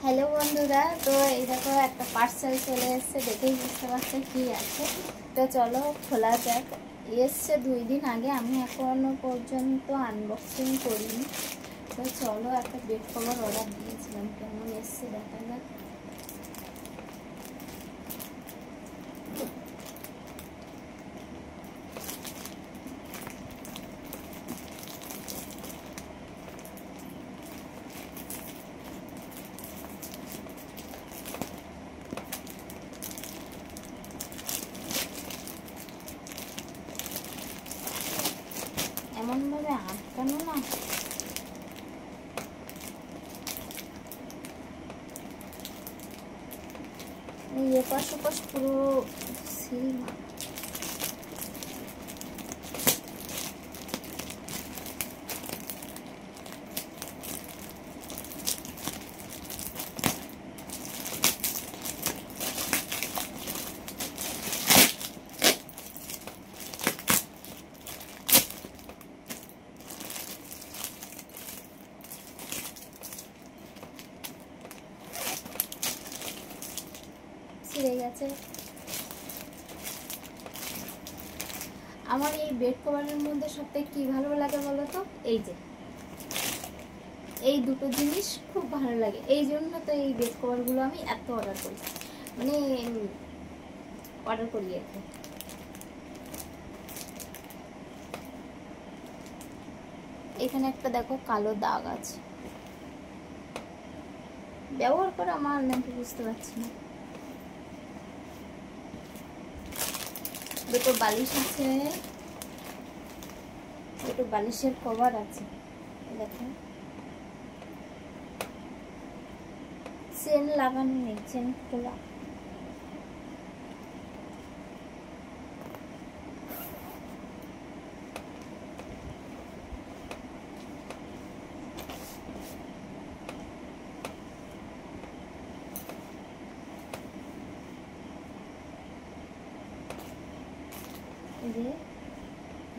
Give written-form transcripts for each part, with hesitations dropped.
Hello বন্ধুরা, তো এই দেখো একটা পার্সেল চলে এসছে, দেখেই বুঝতে পারছো কি আছে। তো চলো খোলা যাক। এসছে 2 দিন আগে, আমি এখনো পর্যন্ত আনবক্সিং করিনি। তো চলো, একটা বেড কভার অর্ডার দিয়েছিলাম, কেমন এসছে দেখা যাক। এমনভাবে আটকানো না, এই এপাশ ওপাশ পুরো সিল মারা। ছিঁড়ে গেছে। আমার এই বেড কভারের মধ্যে সবথেকে কি ভালো লাগে বলো তো, এই যে এই দুটো জিনিস খুব ভালো লাগে। এই জন্য তো এই বেড কভারগুলো আমি এত অর্ডার করি, মানে অর্ডার করি আর কি। এখানে একটা দেখো কালো দাগ আছে, ব্যবহার করে আমার নাকি বুঝতে পারছি না। দুটো বালিশ আছে, দুটো বালিশের কভার আছে, দেখো চেন লাগানো নেই, চেন খোলা।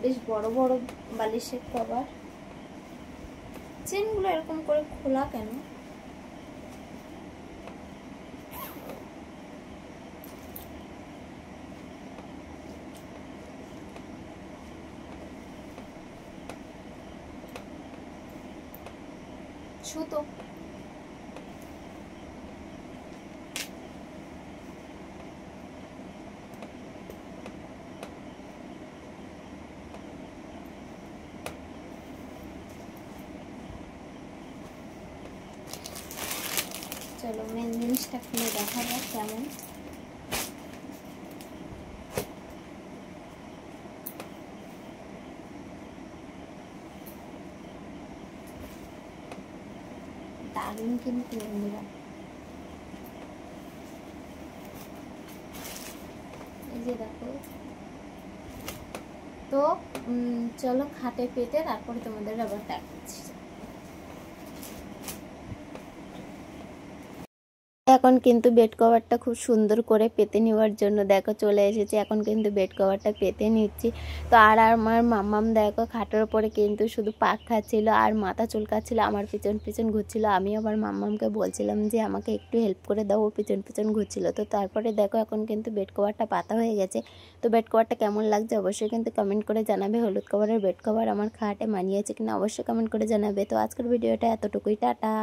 বেশ বড় বড় বালিশের কভার। চেনগুলো এরকম করে খোলা কেন? সুতো। চলো মেন জিনিসটা খুলে দেখা যাক কেমন। দারুণ কিন্তু বন্ধুরা, এই যে দেখো। তো চলো খাটে পেতে তারপরে তোমাদের আবার দেখাচ্ছি। এখন কিন্তু বেড কভারটা খুব সুন্দর করে পেতে নেওয়ার জন্য দেখো চলে এসেছি। এখন কিন্তু বেড কভারটা পেতে নিচ্ছি। তো আর আমার মাম্মাম দেখো খাটের ওপরে কিন্তু শুধু পাক খাচ্ছিল আর মাথা চুলকাচ্ছিল, আমার পিছন পিছন ঘুরছিল। আমি আবার মাম্মামকে বলছিলাম যে আমাকে একটু হেল্প করে দাও, ও পিছন পিছন ঘুরছিল। তো তারপরে দেখো এখন কিন্তু বেড কভারটা পাতা হয়ে গেছে। তো বেড কভারটা কেমন লাগছে অবশ্যই কিন্তু কমেন্ট করে জানাবে। হলুদ কালারের বেড কভার আমার খাটে মানিয়েছে কিনা অবশ্যই কমেন্ট করে জানাবে। তো আজকের ভিডিওটা এতটুকুই, টাটা।